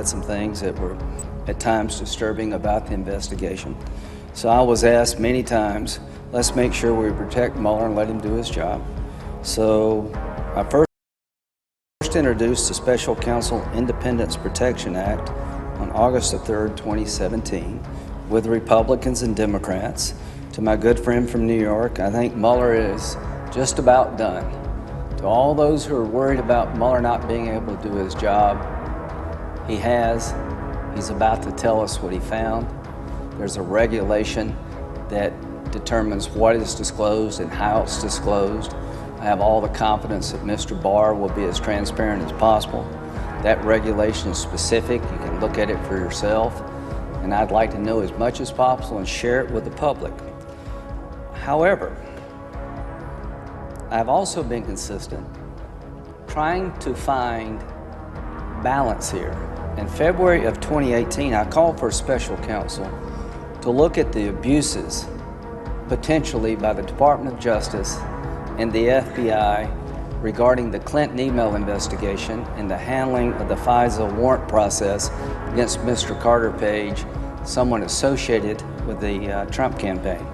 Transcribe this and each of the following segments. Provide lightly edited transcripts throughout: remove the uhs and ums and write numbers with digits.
said some things that were at times disturbing about the investigation. So I was asked many times, let's make sure we protect Mueller and let him do his job. So I first introduced the Special Counsel Independence Protection Act on August the 3rd, 2017, with Republicans and Democrats. To my good friend from New York, I think Mueller is just about done. To all those who are worried about Mueller not being able to do his job, he has. He's about to tell us what he found. There's a regulation that determines what is disclosed and how it's disclosed. I have all the confidence that Mr. Barr will be as transparent as possible. That regulation is specific. You can look at it for yourself. And I'd like to know as much as possible and share it with the public. However, I've also been consistent trying to find balance here. In February of 2018, I called for a special counsel to look at the abuses potentially by the Department of Justice and the FBI regarding the Clinton email investigation and the handling of the FISA warrant process against Mr. Carter Page, someone associated with the Trump campaign.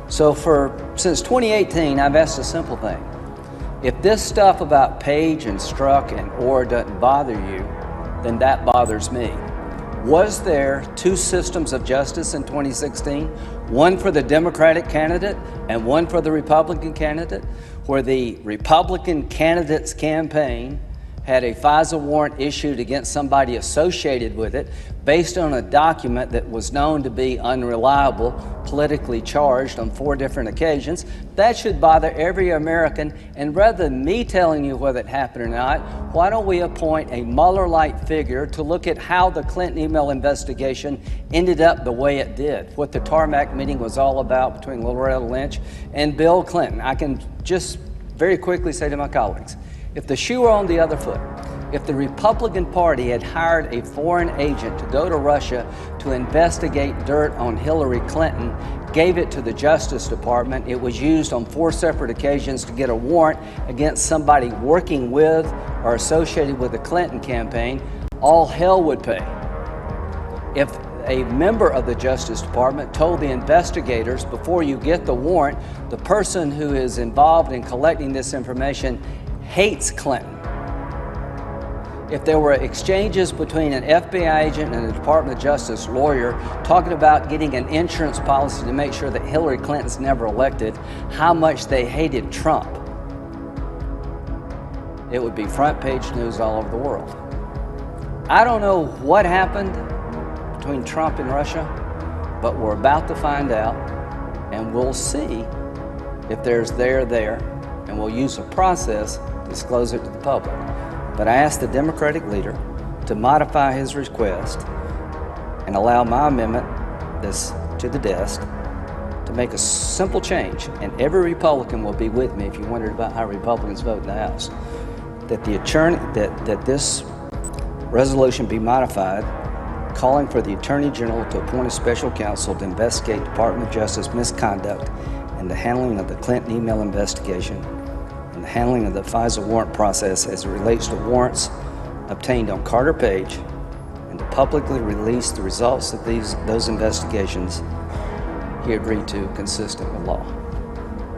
So since 2018, I've asked a simple thing. If this stuff about Page and Strzok and Orr doesn't bother you, then that bothers me. Was there two systems of justice in 2016? One for the Democratic candidate and one for the Republican candidate, where the Republican candidate's campaign had a FISA warrant issued against somebody associated with it based on a document that was known to be unreliable, politically charged on 4 different occasions. That should bother every American, and rather than me telling you whether it happened or not, why don't we appoint a Mueller-like figure to look at how the Clinton email investigation ended up the way it did, what the tarmac meeting was all about between Loretta Lynch and Bill Clinton. I can just very quickly say to my colleagues, if the shoe were on the other foot, if the Republican Party had hired a foreign agent to go to Russia to investigate dirt on Hillary Clinton, gave it to the Justice Department, it was used on 4 separate occasions to get a warrant against somebody working with or associated with the Clinton campaign, all hell would pay. If a member of the Justice Department told the investigators, before you get the warrant, the person who is involved in collecting this information hates Clinton. If there were exchanges between an FBI agent and a Department of Justice lawyer talking about getting an insurance policy to make sure that Hillary Clinton's never elected, how much they hated Trump, it would be front page news all over the world. I don't know what happened between Trump and Russia, but we're about to find out, and we'll see if there's there, and we'll use a process to disclose it to the public. But I asked the Democratic leader to modify his request and allow my amendment this to the desk to make a simple change, and every Republican will be with me if you wondered about how Republicans vote in the House, that this resolution be modified, calling for the Attorney General to appoint a special counsel to investigate Department of Justice misconduct in the handling of the Clinton email investigation and the handling of the FISA warrant process as it relates to warrants obtained on Carter Page, and to publicly release the results of those investigations he agreed to consistent with law.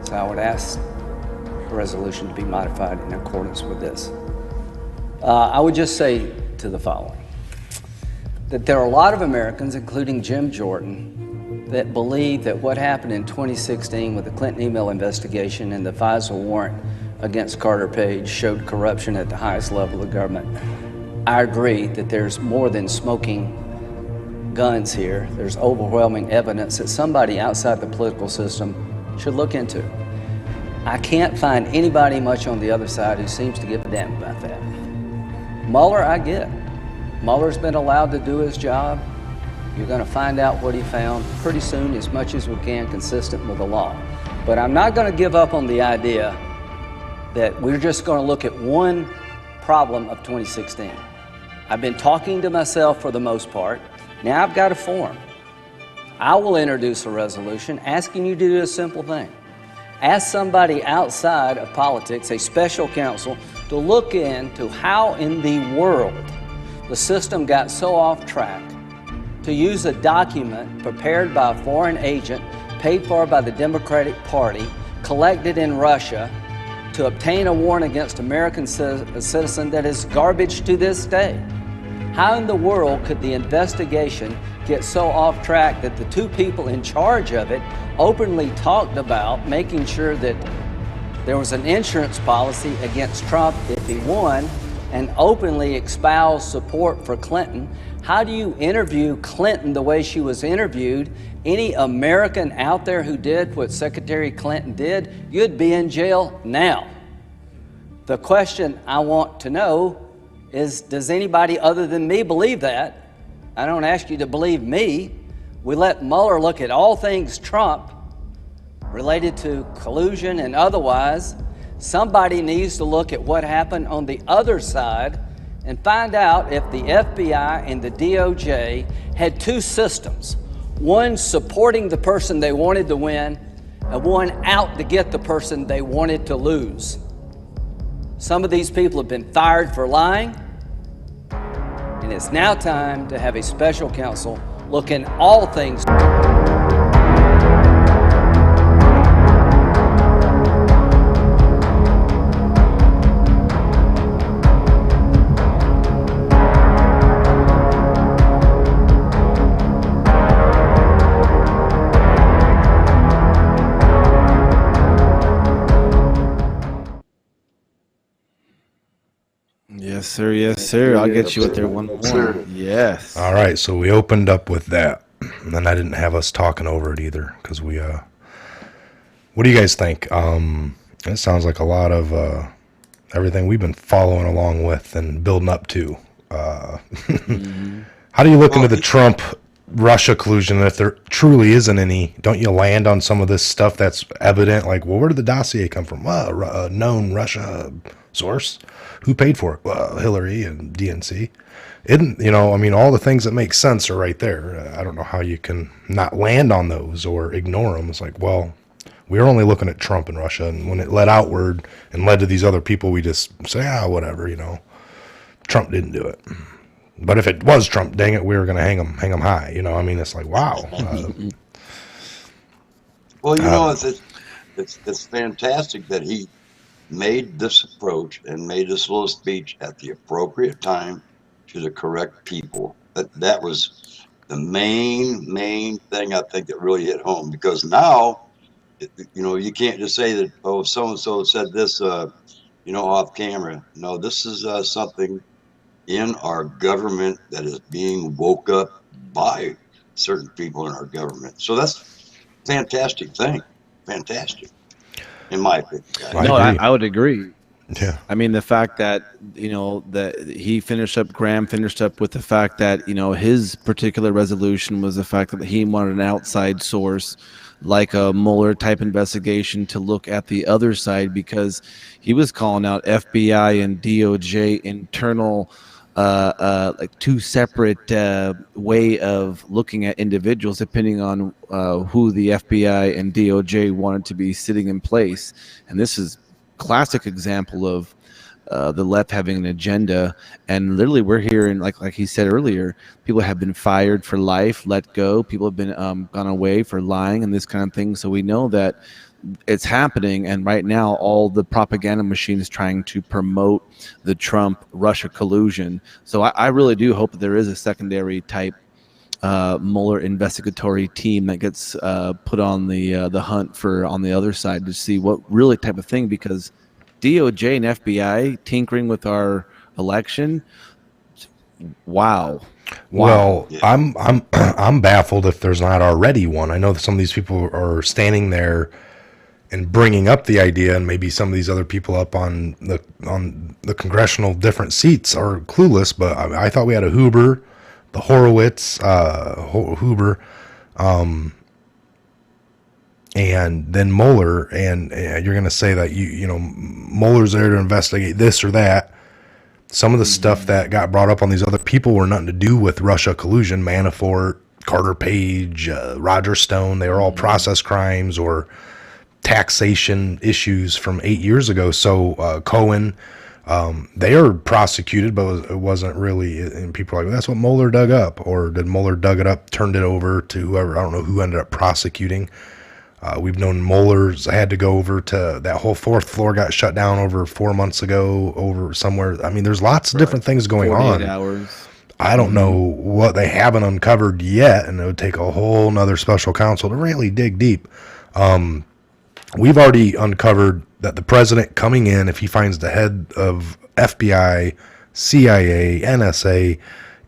So I would ask the resolution to be modified in accordance with this. I would just say to the following, that there are a lot of Americans, including Jim Jordan, that believe that what happened in 2016 with the Clinton email investigation and the FISA warrant against Carter Page showed corruption at the highest level of government. I agree that there's more than smoking guns here. There's overwhelming evidence that somebody outside the political system should look into. I can't find anybody much on the other side who seems to give a damn about that. Mueller, I get. Mueller's been allowed to do his job. You're going to find out what he found pretty soon, as much as we can, consistent with the law. But I'm not going to give up on the idea that we're just going to look at one problem of 2016. I've been talking to myself for the most part. Now I've got a forum. I will introduce a resolution asking you to do a simple thing. Ask somebody outside of politics, a special counsel, to look into how in the world the system got so off track to use a document prepared by a foreign agent paid for by the Democratic Party, collected in Russia, to obtain a warrant against American citizen that is garbage to this day. How in the world could the investigation get so off track that the two people in charge of it openly talked about making sure that there was an insurance policy against Trump if he won, and openly espoused support for Clinton? How do you interview Clinton the way she was interviewed? Any American out there who did what Secretary Clinton did, you'd be in jail now. The question I want to know is, does anybody other than me believe that? I don't ask you to believe me. We let Mueller look at all things Trump related to collusion and otherwise. Somebody needs to look at what happened on the other side and find out if the FBI and the DOJ had two systems, one supporting the person they wanted to win and one out to get the person they wanted to lose. Some of these people have been fired for lying, and it's now time to have a special counsel look in all things. Yes, sir. Yes, sir. I'll get you with there one more. Yes. All right. So we opened up with that, and then I didn't have us talking over it either because we. What do you guys think? It sounds like a lot of everything we've been following along with and building up to. How do you look into the Trump-Russia collusion? If there truly isn't any, don't you land on some of this stuff that's evident? Like, well, where did the dossier come from? Well, a known Russia source. Who paid for it? Well, Hillary and DNC. All the things that make sense are right there. I don't know how you can not land on those or ignore them. It's like, well, we were only looking at Trump and Russia, and when it led outward and led to these other people, we just say, whatever, Trump didn't do it. But if it was Trump, dang it, we were going to hang him high. It's like, wow. Well, it's fantastic that he made this approach and made this little speech at the appropriate time to the correct people. That was the main thing I think that really hit home, because now, you can't just say that, oh, so-and-so said this, off camera. No, this is something in our government that is being woke up by certain people in our government. So that's a fantastic thing. Fantastic. In my opinion. I would agree. Yeah. I mean, the fact that, Graham finished up with the fact that, his particular resolution was the fact that he wanted an outside source like a Mueller type investigation to look at the other side, because he was calling out FBI and DOJ internal like two separate way of looking at individuals depending on who the FBI and DOJ wanted to be sitting in place. And this is classic example of the left having an agenda. And literally we're hearing, like he said earlier, people have been fired for life, let go. People have been gone away for lying and this kind of thing. So we know that it's happening, and right now all the propaganda machine is trying to promote the Trump-Russia collusion. So I really do hope that there is a secondary type Mueller investigatory team that gets put on the hunt for on the other side to see what really type of thing, because DOJ and FBI tinkering with our election, wow. Well, I'm baffled if there's not already one. I know that some of these people are standing there and bringing up the idea, and maybe some of these other people up on the congressional different seats are clueless. But I thought we had a Huber, the Horowitz, Huber, and then Mueller. And you're going to say that Mueller's there to investigate this or that. Some of the stuff that got brought up on these other people were nothing to do with Russia collusion. Manafort, Carter Page, Roger Stone, they were all process crimes or taxation issues from 8 years ago. So Cohen, They are prosecuted, but it wasn't really. And people are like, well, that's what Mueller dug up, or did Mueller dug it up, turned it over to whoever? I don't know who ended up prosecuting. We've known Mueller's had to go over to that whole fourth floor got shut down over 4 months ago over somewhere. I mean, there's lots of different things going 48 on. hours. I don't know what they haven't uncovered yet, and it would take a whole nother special counsel to really dig deep. We've already uncovered that the president coming in, if he finds the head of FBI, CIA, NSA,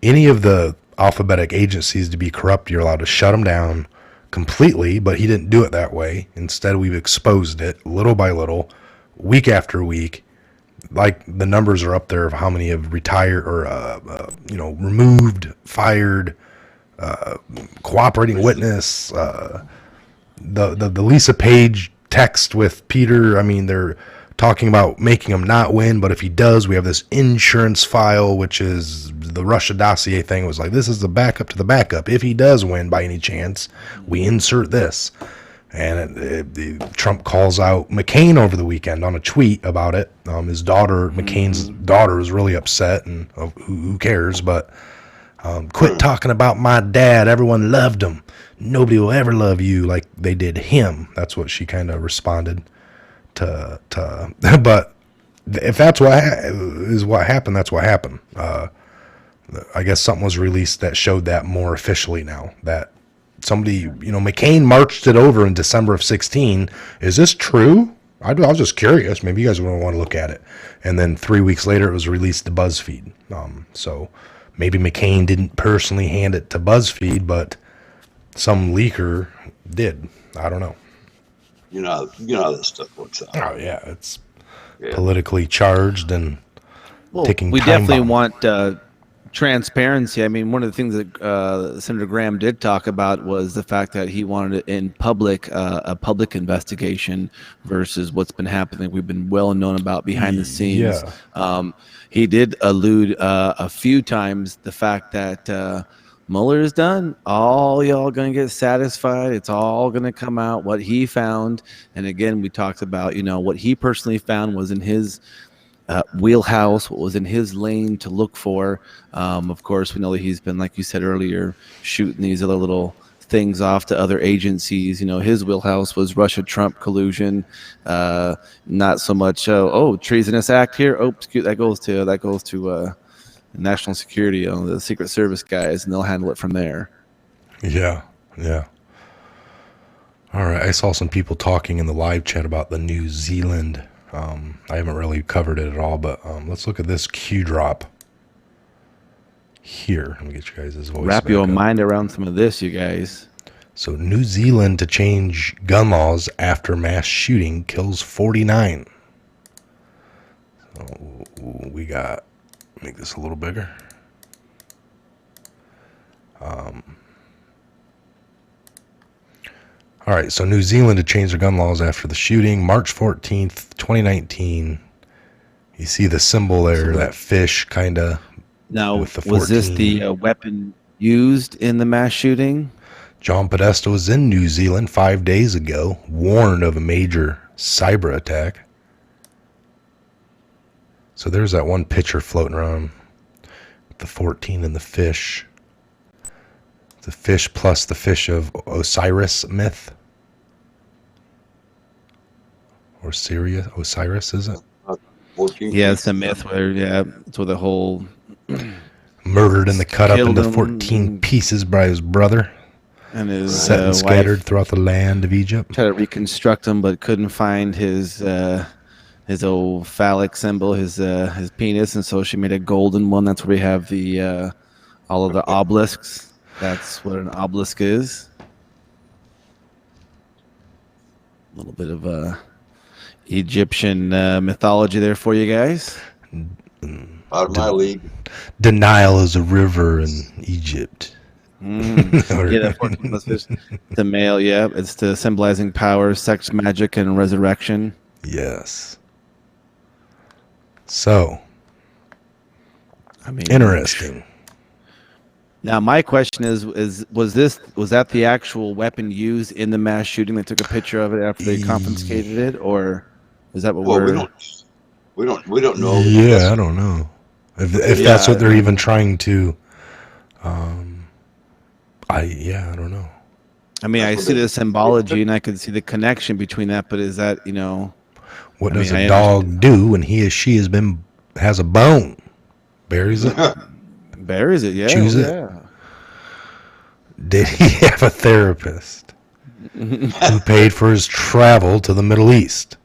any of the alphabetic agencies to be corrupt, you're allowed to shut them down completely, but he didn't do it that way. Instead, we've exposed it little by little, week after week. Like the numbers are up there of how many have retired or, removed, fired, cooperating witness, the Lisa Page text with Peter. I mean, they're talking about making him not win, but if he does, we have this insurance file, which is the Russia dossier thing. It was like, this is the backup to the backup. If he does win by any chance, we insert this. And Trump calls out McCain over the weekend on a tweet about it. His daughter, McCain's daughter, was really upset, and who cares? But quit talking about my dad. Everyone loved him. Nobody will ever love you like they did him. That's what she kind of responded to. But if that's what happened, that's what happened. I guess something was released that showed that more officially now. That somebody, McCain marched it over in December of 2016. Is this true? I was just curious. Maybe you guys want to look at it. And then 3 weeks later, it was released to BuzzFeed. So maybe McCain didn't personally hand it to BuzzFeed, but some leaker did. I don't know. You know how this stuff works out. Oh yeah, it's politically charged and ticking. We time definitely bomb. want transparency. I mean, one of the things that Senator Graham did talk about was the fact that he wanted in public a public investigation versus what's been happening. We've been well known about behind the scenes. Yeah. He did allude a few times the fact that Mueller is done. All y'all gonna get satisfied. It's all gonna come out what he found. And again, we talked about what he personally found was in his wheelhouse, what was in his lane to look for. Of course, we know that he's been, like you said earlier, shooting these other little things off to other agencies. His wheelhouse was Russia-Trump collusion, not so much treasonous act here. That goes to national security, the Secret Service guys, and they'll handle it from there. Yeah. All right. I saw some people talking in the live chat about the New Zealand. I haven't really covered it at all, but let's look at this Q drop here. Let me get you guys' voice. Wrap your mind around some of this, you guys. So New Zealand to change gun laws after mass shooting kills 49. So we got, make this a little bigger. All right, so New Zealand to change their gun laws after the shooting, March 14th, 2019. You see the symbol there, that fish kind of. Now, with the was this 14. the weapon used in the mass shooting? John Podesta was in New Zealand 5 days ago, warned of a major cyber attack. So there's that one picture floating around, the 14 and the fish. The fish plus the fish of Osiris myth. Or Osiris, is it? 14 Yeah, it's a myth where, it's where the whole Murdered in the cut up Killed into him 14 pieces by his brother. and his Set and scattered wife throughout the land of Egypt. tried to reconstruct him, but couldn't find his old phallic symbol, his penis, and so she made a golden one. That's where we have the all of the obelisks. That's what an obelisk is. A little bit of Egyptian mythology there for you guys. Out of my league. Denial is a river in Egypt. The 14 plus fish. The male, it's the symbolizing power, sex, magic, and resurrection. Yes. So, I mean, interesting. Now, my question is was that the actual weapon used in the mass shooting? They took a picture of it after they confiscated it, or is that what Well, we're? We don't know. Yeah, I don't know if that's what they're even trying to. I don't know. I mean, I see the symbology and I can see the connection between that, but is that, What I does mean, a I dog do when he or she has a bone? Buries it? buries it, yeah. Chews it? Yeah. Did he have a therapist who paid for his travel to the Middle East?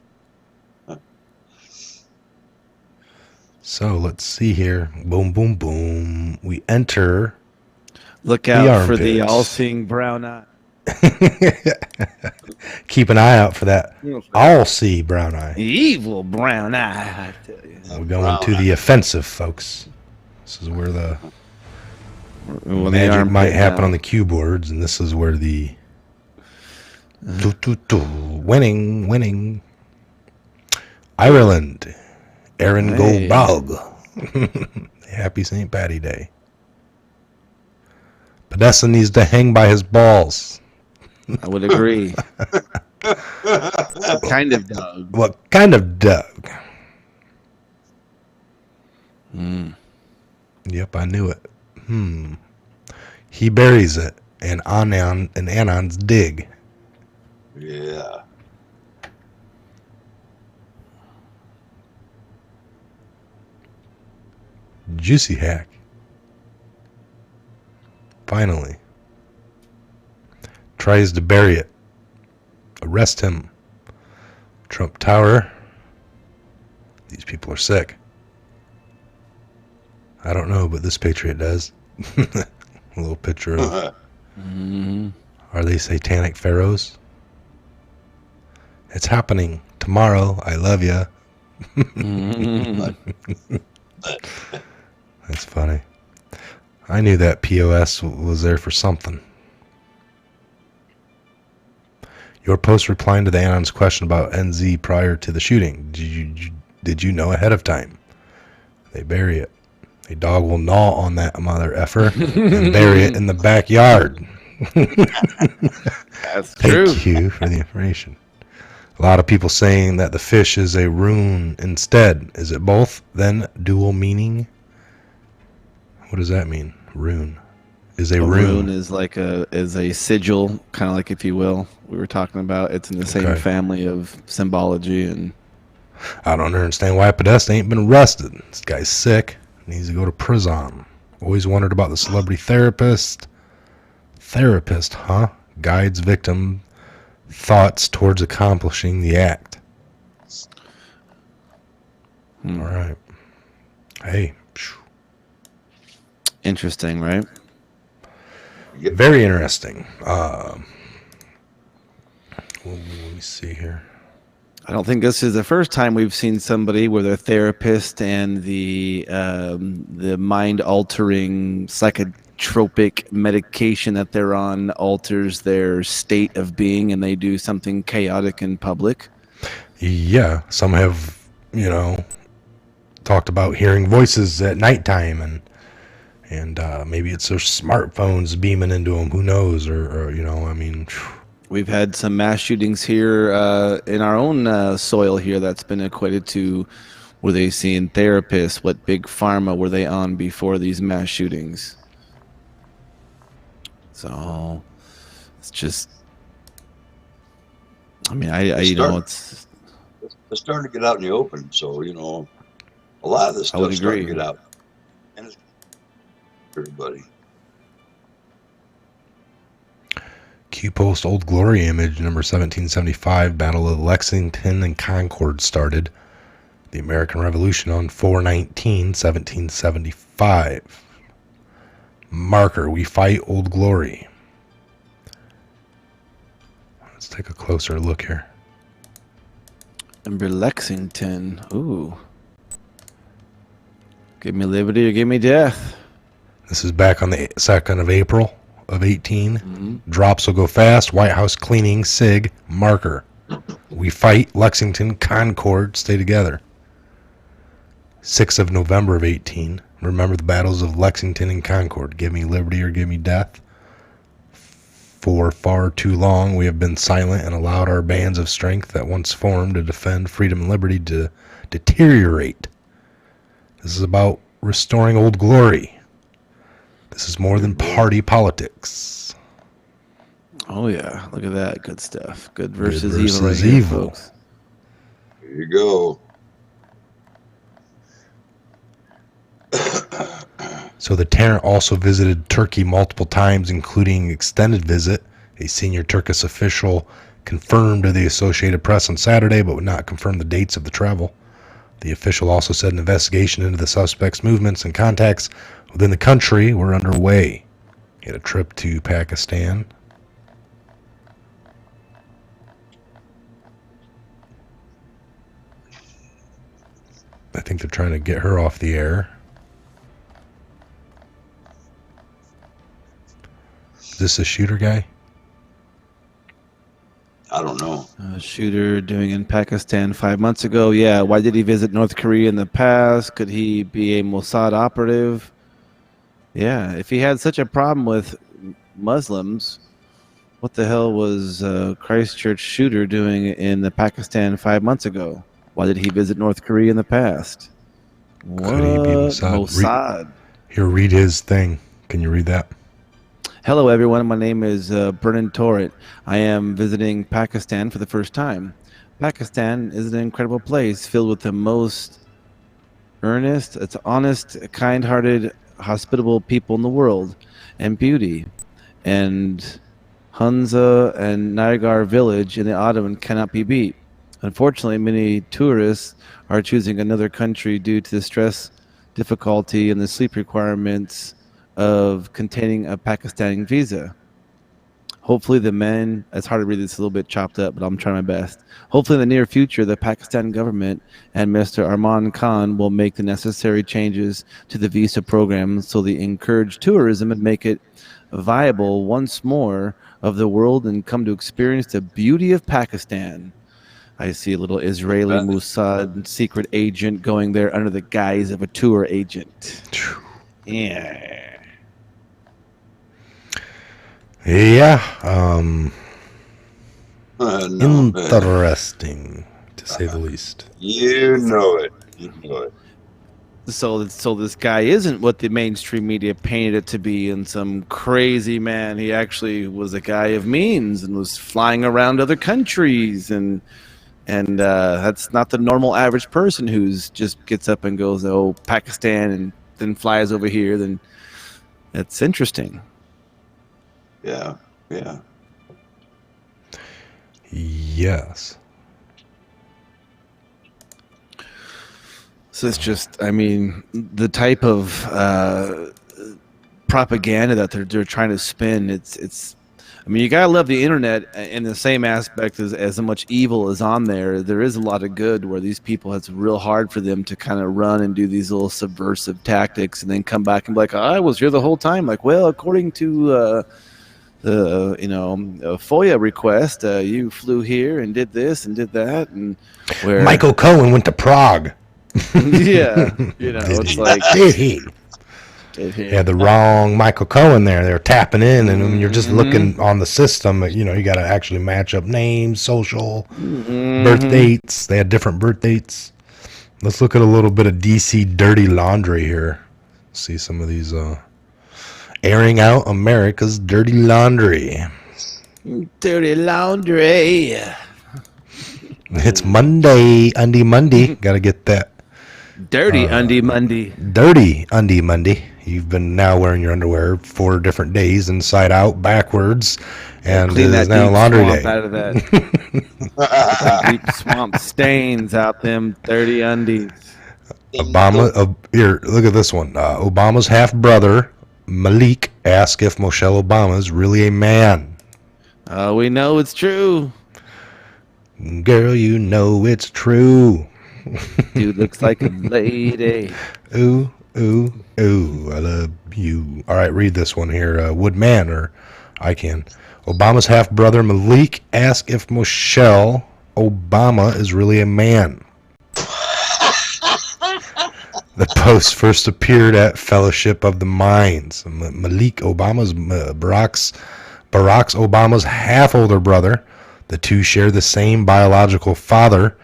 So let's see here. Boom, boom, boom. We enter. Look out for the armpits. all-seeing brown eye. Keep an eye out for that all-see brown eye. Evil brown eye, I tell you. We're going to the offensive, folks. This is where the Well, magic might happen on the cue boards, and this is where the winning. Ireland, Aaron Hey. Goldbog. Happy St. Patty Day. Podesta needs to hang by his balls. I would agree. Kind of dog. What kind of Doug? Yep, I knew it. He buries it, and Anon's dig. Yeah. Juicy hack. Finally. Tries to bury it. Arrest him. Trump Tower. These people are sick. I don't know, but this Patriot does. A little picture of... Are they satanic pharaohs? It's happening. Tomorrow. I love ya. That's funny. I knew that POS was there for something. Your post replying to the Anon's question about NZ prior to the shooting. Did you know ahead of time? They bury it. A dog will gnaw on that mother effer and bury it in the backyard. That's true. Thank you for the information. A lot of people saying that the fish is a rune instead. Is it both? Then dual meaning? What does that mean? Rune. Is a rune. Rune is like a sigil, kind of like, if you will. We were talking about it's in the same family of symbology, and I don't understand why Podesta ain't been arrested. This guy's sick. Needs to go to prison. Always wondered about the celebrity therapist. Therapist, huh? Guides victim thoughts towards accomplishing the act. All right. Hey. interesting, right? Very interesting. Let me see here. I don't think this is the first time we've seen somebody where their therapist and the mind-altering psychotropic medication that they're on alters their state of being, and they do something chaotic in public. Yeah, some have, talked about hearing voices at nighttime, and maybe it's their smartphones beaming into them. Who knows? Or We've had some mass shootings here in our own soil here that's been equated to, were they seeing therapists? What big pharma were they on before these mass shootings? So it's just, it's starting to get out in the open. So, a lot of this stuff's starting to get out. And it's everybody. Q-Post Old Glory image number 1775, Battle of Lexington and Concord started. The American Revolution on 4/19/1775. Marker, we fight Old Glory. Let's take a closer look here. Remember Lexington. Ooh. Give me liberty or give me death. This is back on the 2nd of April of 18. Drops will go fast. White House cleaning. SIG. Marker. We fight Lexington. Concord. Stay together. 6th of November of 18. Remember the battles of Lexington and Concord. Give me liberty or give me death. For far too long, we have been silent and allowed our bands of strength that once formed to defend freedom and liberty to deteriorate. This is about restoring old glory. This is more than party politics. Oh yeah, look at that, good stuff. Good Good versus evil, right versus here, evil. folks. There you go. So the Tarrant also visited Turkey multiple times, including extended visit. A senior Turkish official confirmed to the Associated Press on Saturday, but would not confirm the dates of the travel. The official also said an investigation into the suspect's movements and contacts within the country were underway. He had a trip to Pakistan. I think they're trying to get her off the air. Is this a shooter guy? I don't know. Shooter doing in Pakistan 5 months ago. Yeah, why did he visit North Korea in the past? Could he be a Mossad operative? Yeah, if he had such a problem with Muslims, what the hell was Christchurch shooter doing in the Pakistan 5 months ago? Why did he visit North Korea in the past? Could he be Mossad? Mossad. Here, read his thing. Can you read that? Hello, everyone. My name is Brennan Torrent. I am visiting Pakistan for the first time. Pakistan is an incredible place filled with the most earnest, it's honest, kind-hearted, hospitable people in the world, and beauty. And Hunza and Nagar village in the Ottoman cannot be beat. Unfortunately, many tourists are choosing another country due to the stress, difficulty, and the sleep requirements of containing a Pakistani visa. Hopefully it's hard to read this a little bit chopped up, but I'm trying my best. Hopefully in the near future, the Pakistan government and Mr. Arman Khan will make the necessary changes to the visa program so they encourage tourism and make it viable once more of the world and come to experience the beauty of Pakistan. I see a little Israeli Mossad secret agent going there under the guise of a tour agent. Yeah. Yeah. No, Interesting, to say the least. you know it. You know it. So this guy isn't what the mainstream media painted it to be, and some crazy man. He actually was a guy of means and was flying around other countries, and that's not the normal average person who's just gets up and goes, oh, Pakistan, and then flies over here. Then it's interesting. Yeah, yeah. Yes. So it's just, I mean, the type of propaganda that they're trying to spin. It's. I mean, you gotta love the internet in the same aspect as much evil is on there. There is a lot of good where these people, it's real hard for them to kind of run and do these little subversive tactics and then come back and be like, I was here the whole time. Like, well, according to the FOIA request, you flew here and did this and did that, and where Michael Cohen went to Prague. yeah, it's like Did he? Yeah, the wrong Michael Cohen there. They're tapping in, and when you're just looking on the system, you got to actually match up names, social, birth dates. They had different birth dates. Let's look at a little bit of DC dirty laundry here. See some of these airing out America's dirty laundry. Dirty laundry. It's Monday, Undie Monday. Got to get that. Dirty undie Monday. Dirty Undie Monday. You've been now wearing your underwear 4 different days, inside out, backwards, and Clean it that is now deep laundry swamp day. out of that. Deep swamp stains out them dirty undies. Obama, here, look at this one. Obama's half brother, Malik, asked if Michelle Obama is really a man. We know it's true. Girl, you know it's true. Dude looks like a lady. Ooh, ooh, ooh, I love you. All right, read this one here. Woodman, or I can. Obama's half brother, Malik, asked if Michelle Obama is really a man. The post first appeared at Fellowship of the Minds. Malik Obama's Barack Obama's half-older brother. The two share the same biological father.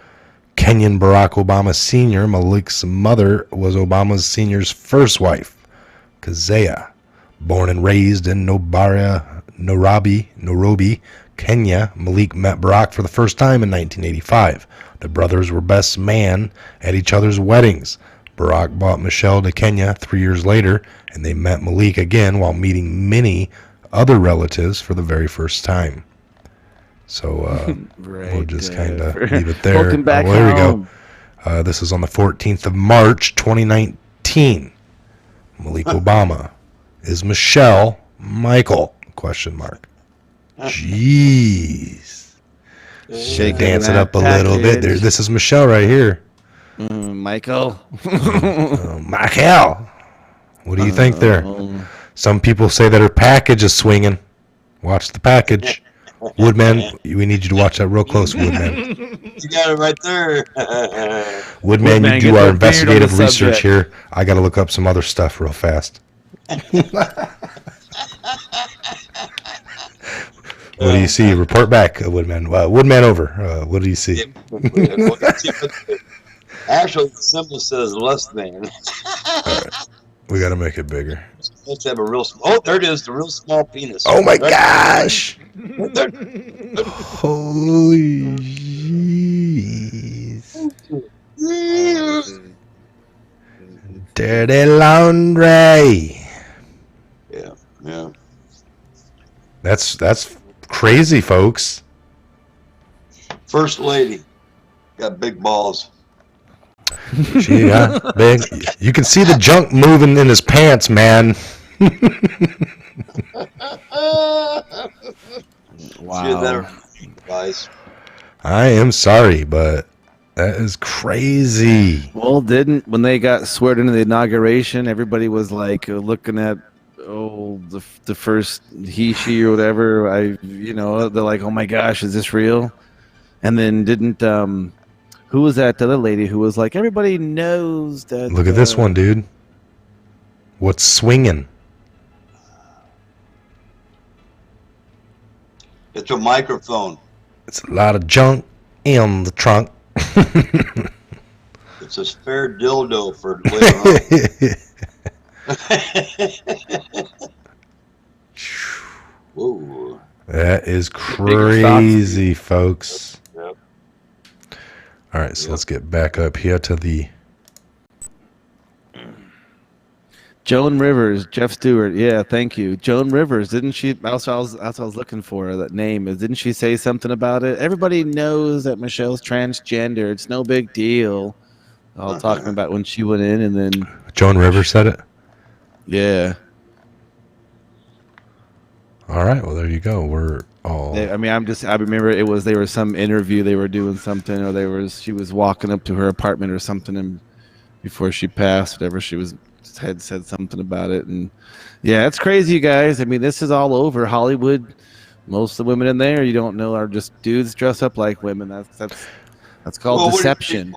Kenyan Barack Obama Sr., Malik's mother, was Obama Sr.'s first wife, Keziah. Born and raised in Nairobi, Kenya, Malik met Barack for the first time in 1985. The brothers were best man at each other's weddings. Barack brought Michelle to Kenya 3 years later, and they met Malik again while meeting many other relatives for the very first time. So we'll just kind of leave it there. Welcome back there we home. go. This is on the 14th of March, 2019. Malik Obama is Michelle Michael? Question mark. Jeez. Shaking Dance it that up a little bit there. package. This is Michelle right here. Michael. Michael. What do you think there? Some people say that her package is swinging. Watch the package. Woodman, we need you to watch that real close, Woodman. You got it right there. Woodman, you get do the our beard on the investigative research subject. here. I got to look up some other stuff real fast. What do you see? Report back, Woodman. Woodman over. What do you see? Actually, the symbol says less than. We got to make it bigger. Let's have a real. Oh, there it is. The real small penis. Oh my Right gosh! there. Holy jeez! Dirty laundry. Yeah. That's crazy, folks. First lady got big balls. She got big. You can see the junk moving in his pants, man. Wow. Guys. I am sorry, but that is crazy. Well, when they got sworn into the inauguration, everybody was like looking at the first he, she, or whatever. They're like, oh my gosh, is this real? And then who was that other lady who was like, everybody knows that. Look at this one, dude. What's swinging? It's a microphone. It's a lot of junk in the trunk. It's a spare dildo for later on. Whoa. That is crazy, folks. Yep. All right, so let's get back up here to the... Joan Rivers, Jeff Stewart. Yeah, thank you. Joan Rivers, didn't she? That's what I was looking for, that name. Didn't she say something about it? Everybody knows that Michelle's transgender. It's no big deal. All talking about when she went in and then... Joan Rivers said it? Yeah. All right, well, there you go. We're all... I remember they were some interview, they were doing something, or she was walking up to her apartment or something, and before she passed, whatever, had said something about it. And yeah, it's crazy, you guys. I mean, this is all over Hollywood. Most of the women in there you don't know are just dudes dress up like women. That's called deception.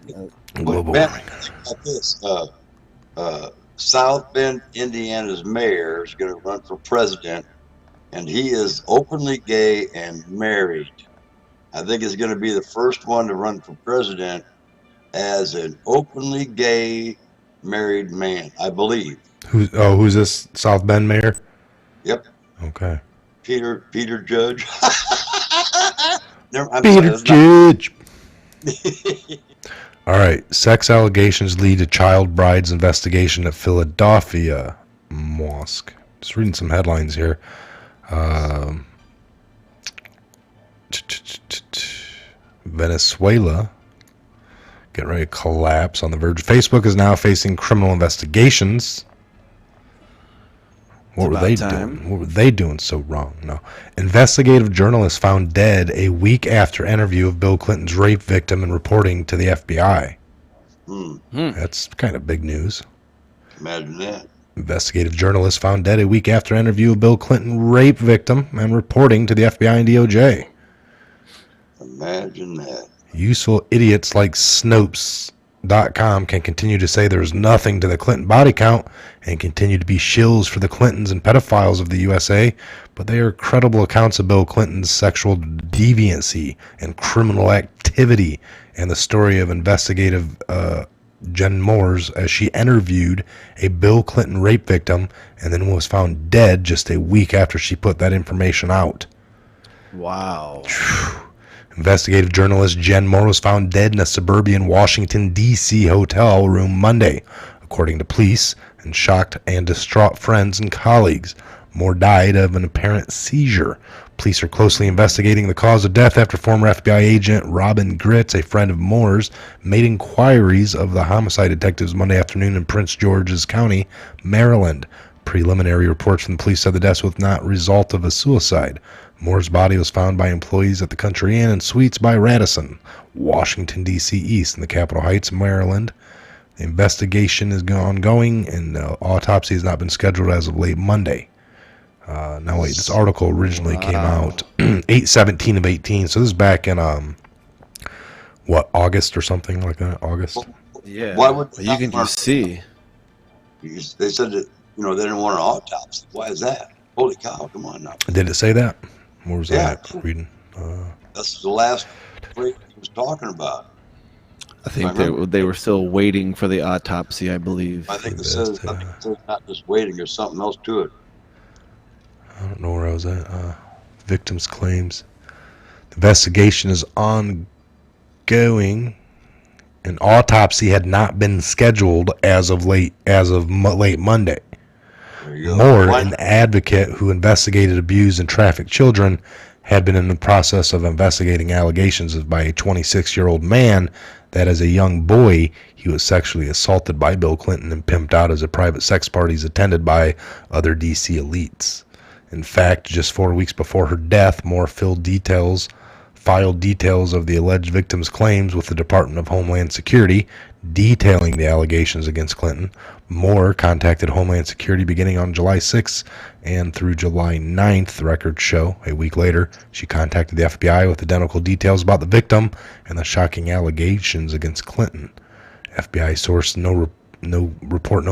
Global Ben, warming. think about this. South Bend, Indiana's mayor is going to run for president, and he is openly gay and married. I think he's going to be the first one to run for president as an openly gay married man, I believe. Who's this South Bend mayor? Yep. Okay. Peter Judge. Peter Judge. All right. Sex allegations lead to child bride's investigation at Philadelphia mosque. Just reading some headlines here. Venezuela getting ready to collapse on the verge. Facebook is now facing criminal investigations. What were they doing? What were they doing so wrong? No. Investigative journalist found dead a week after interview of Bill Clinton's rape victim and reporting to the FBI. That's kind of big news. Imagine that. Investigative journalist found dead a week after interview of Bill Clinton rape victim and reporting to the FBI and DOJ. Imagine that. Useful idiots like Snopes Patriot.com can continue to say there's nothing to the Clinton body count and continue to be shills for the Clintons and pedophiles of the USA, but they are credible accounts of Bill Clinton's sexual deviancy and criminal activity, and the story of investigative Jen Moores as she interviewed a Bill Clinton rape victim and then was found dead just a week after she put that information out. Wow. Investigative journalist Jen Moore was found dead in a suburban Washington, D.C. hotel room Monday, according to police, and shocked and distraught friends and colleagues. Moore died of an apparent seizure. Police are closely investigating the cause of death after former FBI agent Robin Gritz, a friend of Moore's, made inquiries of the homicide detectives Monday afternoon in Prince George's County, Maryland. Preliminary reports from the police said the death was not a result of a suicide. Moore's body was found by employees at the Country Inn and Suites by Radisson, Washington, D.C. East in the Capitol Heights, Maryland. The investigation is ongoing, and the autopsy has not been scheduled as of late Monday. Now wait, this article originally came out 8/17 of 18, so this is back in August or something like that. August. Yeah. Why would you can just see. They said that they didn't want an autopsy. Why is that? Holy cow! Come on now. Did it say that? Where was Yeah. that reading? That's the last phrase he was talking about. I think they were still waiting for the autopsy, I believe. I think it says not just waiting. There's something else to it. I don't know where I was at. Victims' claims. The investigation is ongoing. An autopsy had not been scheduled as of late Monday. There you go. Moore, an advocate who investigated abuse and trafficked children, had been in the process of investigating allegations by a 26-year-old man that as a young boy he was sexually assaulted by Bill Clinton and pimped out as a private sex parties attended by other D.C. elites. In fact, just 4 weeks before her death, Moore filed details of the alleged victim's claims with the Department of Homeland Security, detailing the allegations against Clinton. Moore contacted Homeland Security beginning on July 6th and through July 9th, the records show. A week later, she contacted the FBI with identical details about the victim and the shocking allegations against Clinton. FBI source, no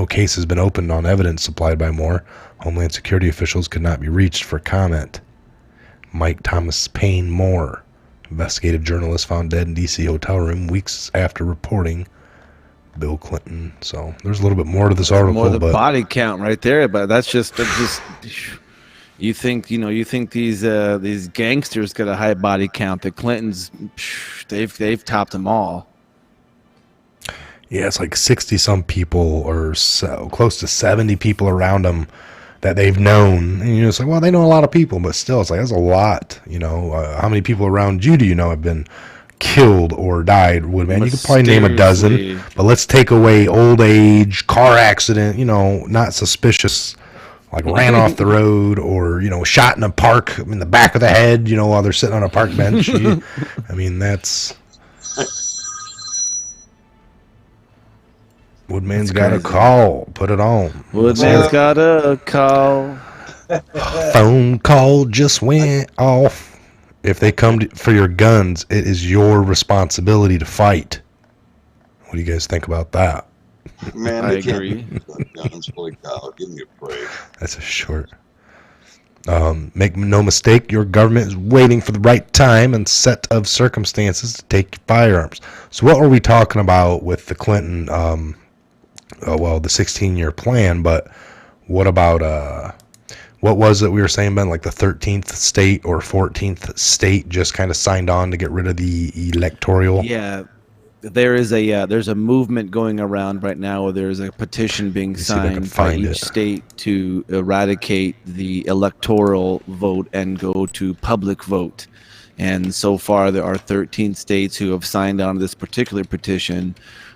case has been opened on evidence supplied by Moore. Homeland Security officials could not be reached for comment. Mike Thomas Payne Moore, investigative journalist, found dead in D.C. hotel room weeks after reporting Bill Clinton. So there's a little bit more to this article. More the body count right there, but that's just you think these gangsters got a high body count. The Clintons, they've topped them all. Yeah, it's like 60 some people or so, close to 70 people around them that they've known. And it's like, well, they know a lot of people, but still, it's like, that's a lot. How many people around you do you know have been killed or died? Man, you could probably name a dozen, but let's take away old age, car accident, not suspicious, like ran off the road or, shot in a park in the back of the head, while they're sitting on a park bench. That's... Woodman's got a call. Put it on. Woodman's got a call. Phone call just went off. If they come for your guns, it is your responsibility to fight. What do you guys think about that? Man, I agree. Guns, holy cow, give me a break. That's a short. Make no mistake, your government is waiting for the right time and set of circumstances to take firearms. So what were we talking about with the Clinton... the 16-year plan, but what about what was it we were saying, Ben? Like the 13th state or 14th state just kind of signed on to get rid of the electoral. Yeah, there's a movement going around right now where there's a petition being signed by each state to eradicate the electoral vote and go to public vote. And so far, there are 13 states who have signed on to this particular petition.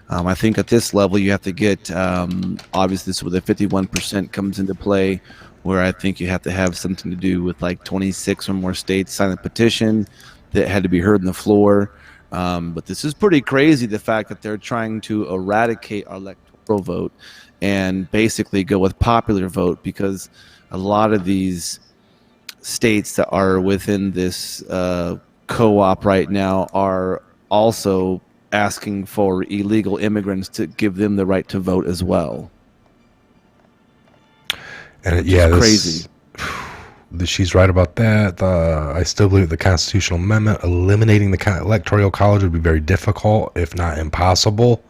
I think at this level, you have to get, obviously, this is where the 51% comes into play, where I think you have to have something to do with like 26 or more states sign a petition that had to be heard on the floor. But this is pretty crazy, the fact that they're trying to eradicate our electoral vote and basically go with popular vote, because a lot of these states that are within this co-op right now are also asking for illegal immigrants to give them the right to vote as well. And Which is crazy. She's right about that. I still believe the constitutional amendment eliminating the electoral college would be very difficult, if not impossible.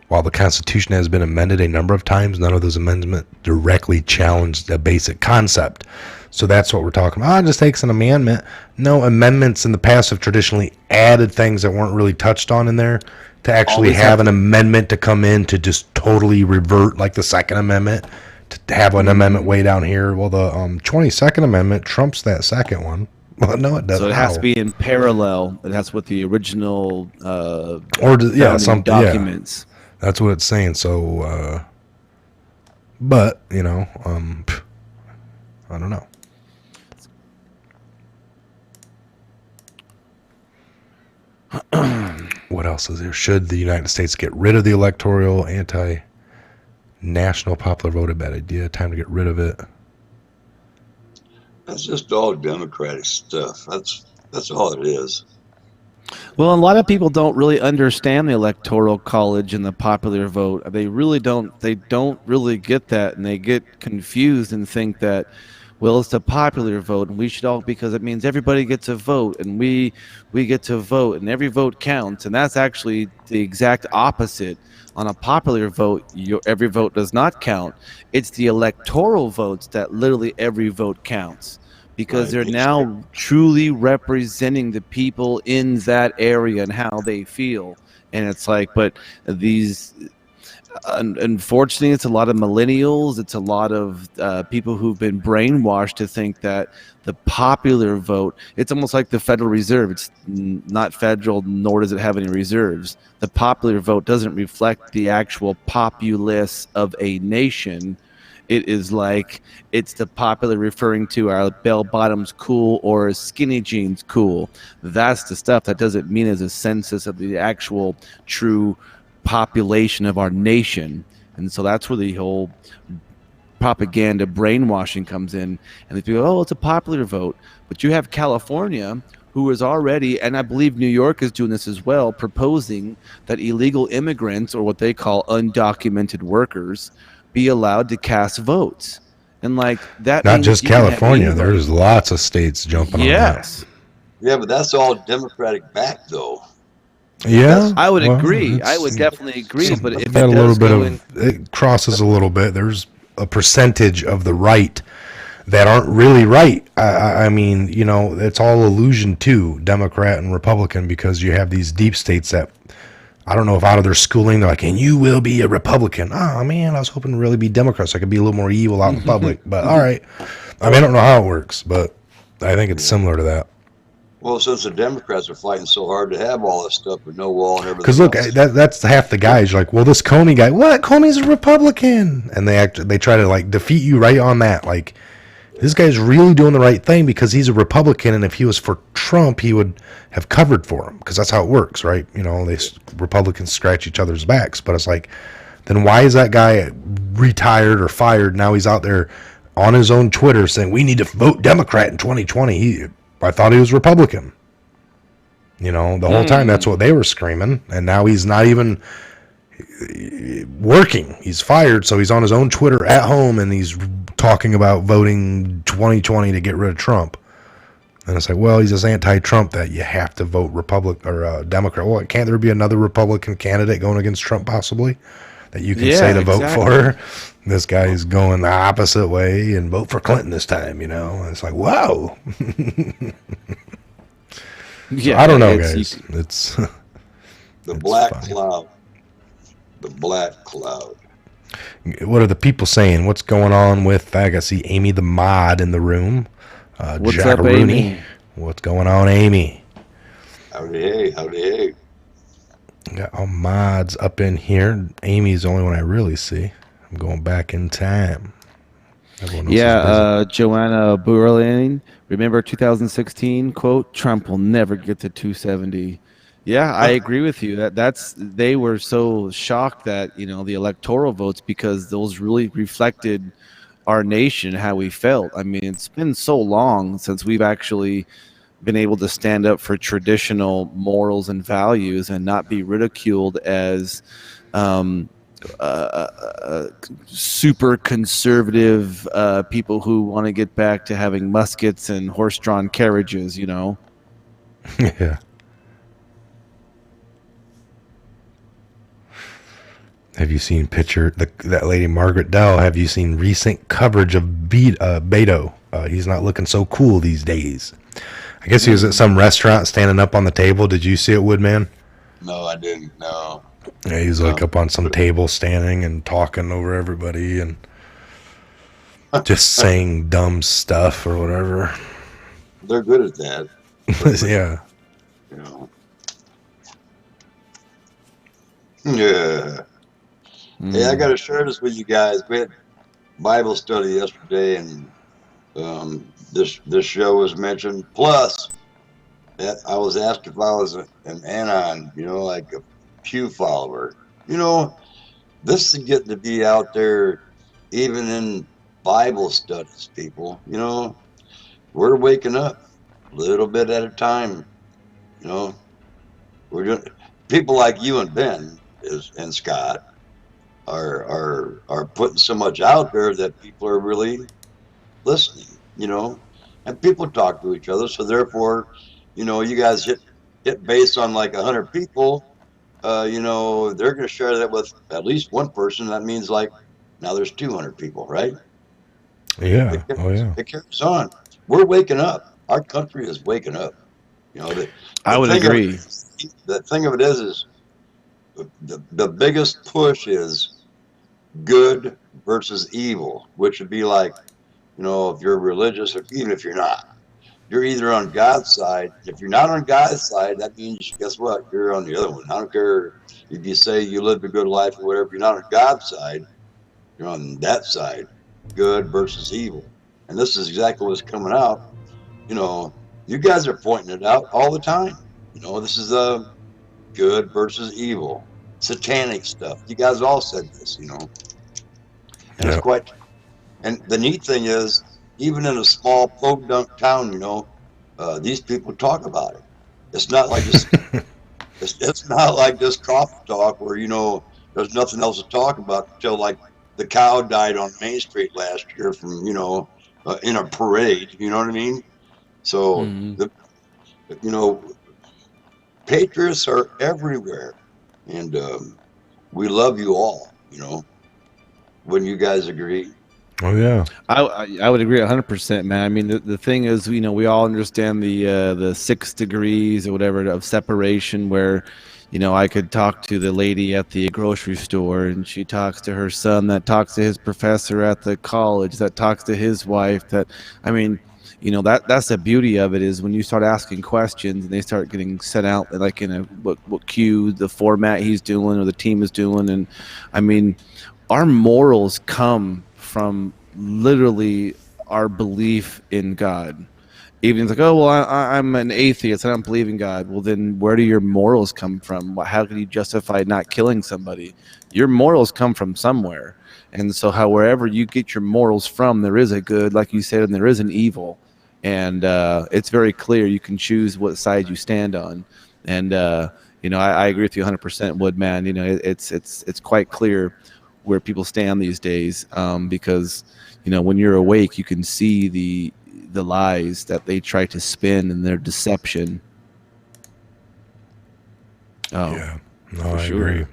While the Constitution has been amended a number of times, none of those amendments directly challenged a basic concept. So that's what we're talking about. It just takes an amendment. No, amendments in the past have traditionally added things that weren't really touched on in there. To actually have an amendment to come in to just totally revert, like the Second Amendment, to have an amendment way down here. Well, the 22nd Amendment trumps that second one. Well, no, it doesn't. So it has to be in parallel. That's what the original some documents. Yeah, that's what it's saying. So, but I don't know. What else is there? Should the United States get rid of the electoral anti-national popular vote? A bad idea. Time to get rid of it. That's just all Democratic stuff. That's all it is. Well, a lot of people don't really understand the electoral college and the popular vote. They really don't. They don't really get that, and they get confused and think that, well, it's the popular vote, and we should all, because it means everybody gets a vote, and we get to vote, and every vote counts. And that's actually the exact opposite. On a popular vote, every vote does not count. It's the electoral votes that literally every vote counts, because they're now truly representing the people in that area and how they feel. And it's like, but these, unfortunately, it's a lot of millennials. It's a lot of people who've been brainwashed to think that the popular vote, it's almost like the Federal Reserve. It's not federal, nor does it have any reserves. The popular vote doesn't reflect the actual populace of a nation. It is like, it's the popular referring to our bell bottoms cool or skinny jeans cool. That's the stuff. That doesn't mean as a census of the actual true population of our nation. And so that's where the whole propaganda brainwashing comes in. And they go, oh, it's a popular vote. But you have California, who is already, and I believe New York is doing this as well, proposing that illegal immigrants, or what they call undocumented workers, be allowed to cast votes. And like that, not just California, there's lots of states jumping on that. Yeah, but that's all Democratic backed, though. Yeah, I would agree. I would definitely agree. But if it does it crosses a little bit. There's a percentage of the right that aren't really right. I mean, it's all illusion too, Democrat and Republican, because you have these deep states that, I don't know if out of their schooling, they're like, and you will be a Republican. Oh, man, I was hoping to really be Democrat so I could be a little more evil out in public. But all right. I mean, I don't know how it works, but I think it's similar to that. Well, since the Democrats are fighting so hard to have all this stuff with no wall and everything. Because look, that's half the guys. You're like, well, this Comey guy, what? Comey's a Republican, and they try to like defeat you right on that. Like, this guy's really doing the right thing because he's a Republican, and if he was for Trump, he would have covered for him, because that's how it works, right? Republicans scratch each other's backs, but it's like, then why is that guy retired or fired? Now he's out there on his own Twitter saying we need to vote Democrat in 2020. I thought he was Republican. The whole time that's what they were screaming, and now he's not even working. He's fired, so he's on his own Twitter at home, and he's talking about voting 2020 to get rid of Trump. And it's like, well, he's just anti-Trump that you have to vote Republican or Democrat. Well, can't there be another Republican candidate going against Trump possibly that you can say to vote for? This guy's going the opposite way and vote for Clinton this time, And it's like, wow. Yeah, I don't know, guys. It's the black cloud. The black cloud. What are the people saying? What's going on with? I see Amy the mod in the room. What's up, Amy? What's going on, Amy? Howdy, hey, howdy, hey. Got all mods up in here. Amy's the only one I really see. I'm going back in time. Joanna Burlane. Remember 2016 quote? Trump will never get to 270. Yeah, I agree with you. They were so shocked that the electoral votes, because those really reflected our nation, how we felt. I mean, it's been so long since we've actually been able to stand up for traditional morals and values and not be ridiculed as super conservative people who want to get back to having muskets and horse-drawn carriages, you know. Yeah. Have you seen that lady Margaret Dell? Have you seen recent coverage of Beto? He's not looking so cool these days. I guess he was at some restaurant standing up on the table. Did you see it, Woodman? No, I didn't. No. Yeah, he's like up on some table standing and talking over everybody and just saying dumb stuff or whatever. They're good at that. Yeah. You know. Yeah. Hey, I got to share this with you guys. We had Bible study yesterday, and this show was mentioned. Plus, I was asked if I was an anon, like a Pew follower. This is getting to be out there, even in Bible studies, people. We're waking up a little bit at a time. We're doing people like you and Ben and Scott are putting so much out there that people are really listening. And people talk to each other, so therefore, you guys hit base on like 100 people. They're going to share that with at least one person. That means like now there's 200 people, right? Yeah. It carries on. We're waking up. Our country is waking up. I would agree. The thing of it is the biggest push is good versus evil, which would be like, if you're religious or even if you're not. You're either on God's side. If you're not on God's side, that means, guess what? You're on the other one. I don't care if you say you lived a good life or whatever. If you're not on God's side, you're on that side, good versus evil. And this is exactly what's coming out. You guys are pointing it out all the time. This is good versus evil, satanic stuff. You guys all said this, and it's quite. And the neat thing is, even in a small podunk town, these people talk about it. It's not like this. it's not like this coffee talk where there's nothing else to talk about until like the cow died on Main Street last year from in a parade. You know what I mean? So patriots are everywhere, and we love you all. Wouldn't you guys agree? Oh yeah, I would agree 100%, man. I mean, the thing is, we all understand the 6 degrees or whatever of separation, where, I could talk to the lady at the grocery store, and she talks to her son, that talks to his professor at the college, that talks to his wife. That, I mean, that's the beauty of it, is when you start asking questions and they start getting sent out like in a what cue the format he's doing or the team is doing, and I mean, our morals come from literally our belief in God. Even it's like, oh, well, I'm an atheist, I don't believe in God. Well, then where do your morals come from? How can you justify not killing somebody? Your morals come from somewhere. And so wherever you get your morals from, there is a good, like you said, and there is an evil. And it's very clear. You can choose what side you stand on. And, I agree with you 100%, Woodman. It's quite clear where people stand these days, because when you're awake, you can see the lies that they try to spin and their deception. Oh yeah, no, I agree.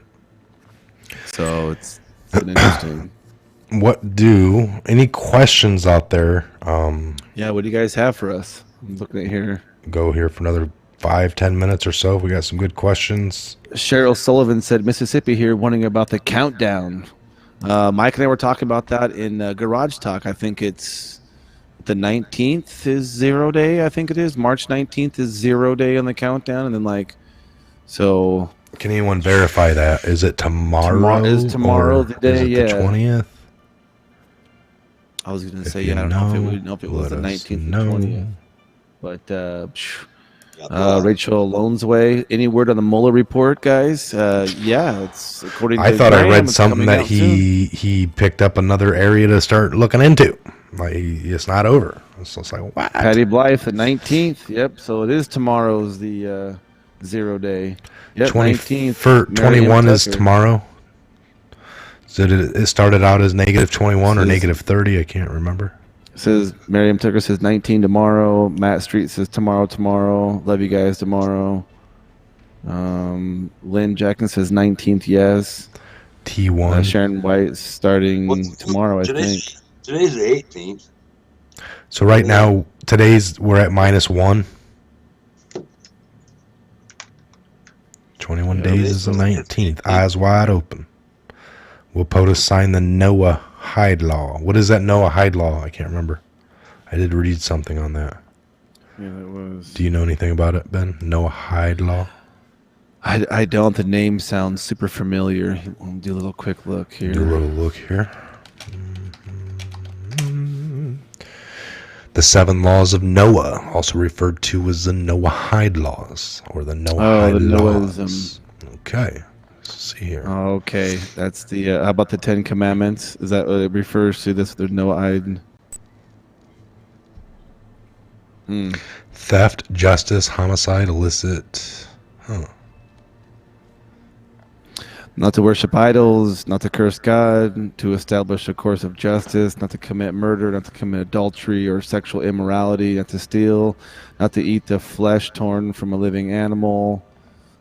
So it's interesting. Any questions out there? Yeah, what do you guys have for us? I'm looking at here. Go here for another 5-10 minutes or so. We got some good questions. Cheryl Sullivan said, Mississippi here, wondering about the countdown. Mike and I were talking about that in Garage Talk. I think it's the 19th is 0 day. I think it is. March 19th is 0 day on the countdown. And then so. Can anyone verify that? Is it tomorrow? Is tomorrow the day? Is it the 20th? I was going to say, I don't know if it was the 19th or 20th. But Rachel Lonesway, any word on the Mueller report, guys? Yeah, it's according to I thought Graham, I read something that he picked up another area to start looking into. Like it's not over. It's just like what? Patty Blythe, the 19th. Yep. So it is tomorrow's the 0 day. Yep. 19th. 21 is tomorrow. So it started out as negative 21 or negative 30. I can't remember. Says Miriam Tucker says 19 tomorrow. Matt Street says tomorrow. Love you guys tomorrow. Lynn Jackson says 19th. Yes. T1. Sharon White starting tomorrow. I think today's the 18th. So right now, we're at -1. 21 days is the 19th. Eyes wide open. Will POTUS sign the Noah Hyde Law? What is that Noah Hyde Law? I can't remember. I did read something on that. Yeah, that was. Do you know anything about it, Ben? Noah Hyde Law? I don't. The name sounds super familiar. We'll do a little quick look here. The 7 laws of Noah, also referred to as the Noah Hyde laws, or the Noah Hyde laws. Noahism. Okay, let's see here. Okay, that's the. How about the 10 Commandments? Is that what it refers to? This, there's Noah Hyde. Theft, justice, homicide, illicit. Not to worship idols, not to curse God, to establish a course of justice, not to commit murder, not to commit adultery or sexual immorality, not to steal, not to eat the flesh torn from a living animal.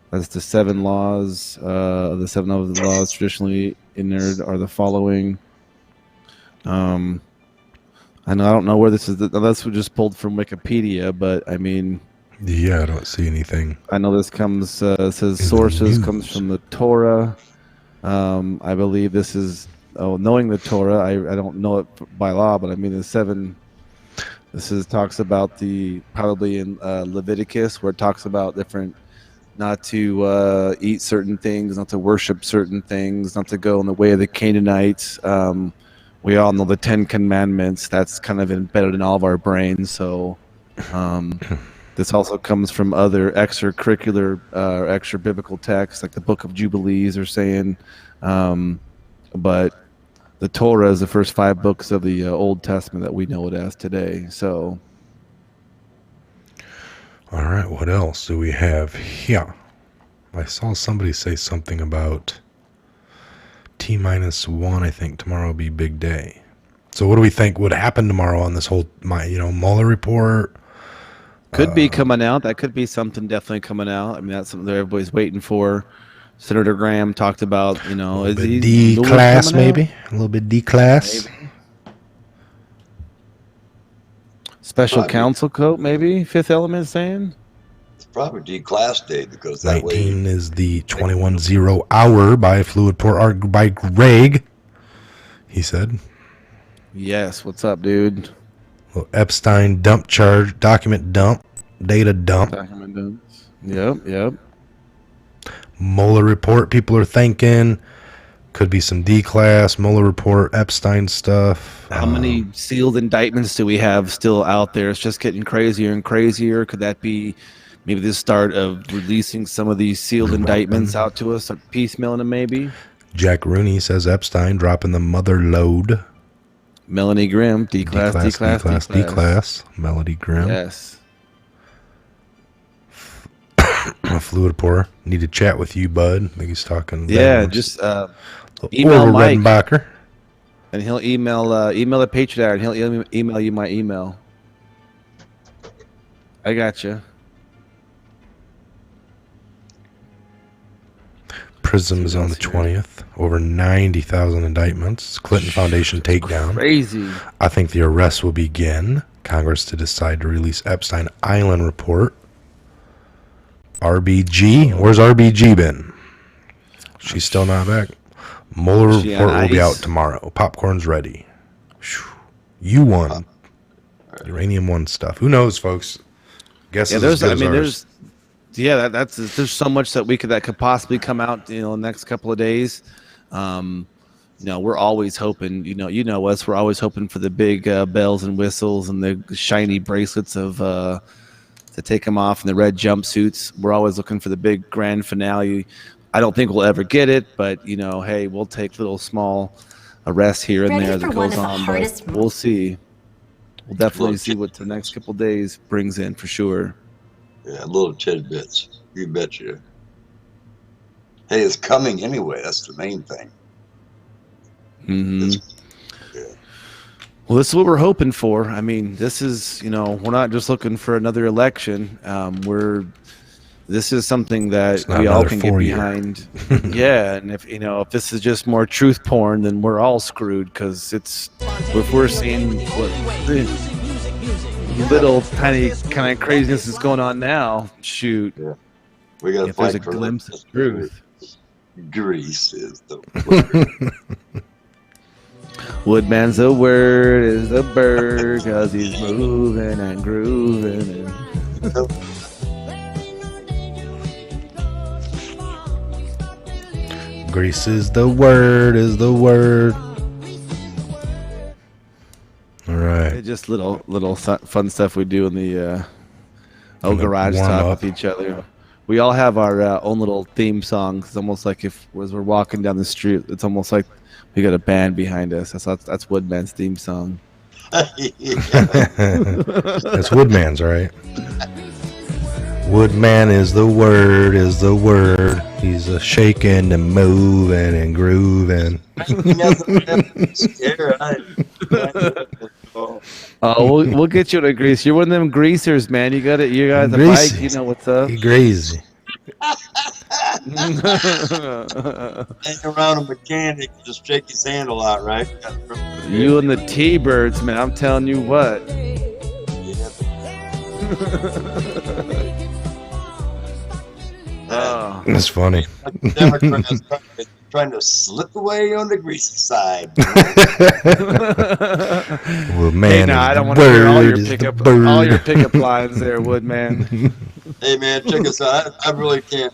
That's the 7 laws. The 7 of the laws traditionally entered are the following. I don't know where this is. Unless we just pulled from Wikipedia, but I mean. Yeah, I don't see anything. I know this comes, says sources comes from the Torah. I believe this is, knowing the Torah, I don't know it by law, but I mean the 7, talks about probably in Leviticus, where it talks about different, not to eat certain things, not to worship certain things, not to go in the way of the Canaanites. We all know the 10 Commandments. That's kind of embedded in all of our brains, so... This also comes from other extracurricular, extra biblical texts, like the Book of Jubilees are saying. But the Torah is the first 5 books of the Old Testament that we know it as today. So, all right, what else do we have here? I saw somebody say something about T-1. I think tomorrow will be big day. So, what do we think would happen tomorrow on this whole, Mueller report? Could be coming out. That could be something definitely coming out. I mean, that's something that everybody's waiting for. Senator Graham talked about, is he D-class maybe? A little bit D-class? Maybe. Special counsel coat maybe? Fifth Element saying? It's probably D-class day because that 19 is the 21-0 hour by fluid port by Greg, he said. Yes. What's up, dude? Epstein dump charge, document dump, data dump. Document dumps. Yep. Mueller report, people are thinking. Could be some D-class, Mueller report, Epstein stuff. How many sealed indictments do we have still out there? It's just getting crazier and crazier. Could that be maybe the start of releasing some of these sealed indictments out to us, piecemealing them maybe? Jack Rooney says Epstein dropping the mother load. Melanie Grimm, D-class. Melody Grimm. Yes. Fluid pour. Need to chat with you, bud. I think he's talking. Yeah, just email Mike. Redenbacher. And he'll email the Patriot, and he'll email you my email. I got you. Prism's on the 20th. Over 90,000 indictments. Clinton Foundation takedown. Crazy. I think the arrest will begin. Congress to decide to release Epstein Island report. RBG. Where's RBG been? She's still not back. Mueller report will be out tomorrow. Popcorn's ready. You won. Uranium 1 stuff. Who knows, folks? Guess there's there's so much that could possibly come out in the next couple of days. We're always hoping, you know us, we're always hoping for the big bells and whistles and the shiny bracelets of to take them off and the red jumpsuits. We're always looking for the big grand finale. I don't think we'll ever get it, but hey, we'll take little small arrests here and there as it goes on, but we'll see. we'll definitely Little see what the next couple days brings in for sure. Yeah, little tidbits. You betcha. Hey, it's coming anyway. That's the main thing. Hmm. Yeah. Well, this is what we're hoping for. I mean, this is, we're not just looking for another election. This is something that not we all another can get 4-year. behind. Yeah, and if this is just more truth porn, then we're all screwed, because if we're seeing what little tiny kind of craziness is going on now, shoot, Yeah. We got to if there's fight a for glimpse it. of truth. Grease is the word. Woodman's the word, is the bird, cause he's moving and grooving. Grease is the word, is the word. All right. It's just little fun stuff we do in the In the garage talk warm-up. with each other. We all have our own little theme songs. It's almost like as we're walking down the street, it's almost like we got a band behind us. That's Woodman's theme song. That's Woodman's, right? Woodman is the word, is the word. He's a shaking and moving and grooving. We'll get you to grease. You're one of them greasers, man. You got the Greasy. bike. You know what's up. He crazy. Hang around a mechanic, just shake his hand a lot, right? You and the T-Birds, man. I'm telling you what. Oh. That's funny. Democrats trying to slip away on the greasy side. Well, man, Hey, now I don't want to hear all your pickup lines there, Woodman. Hey, man, check us out. I really can't.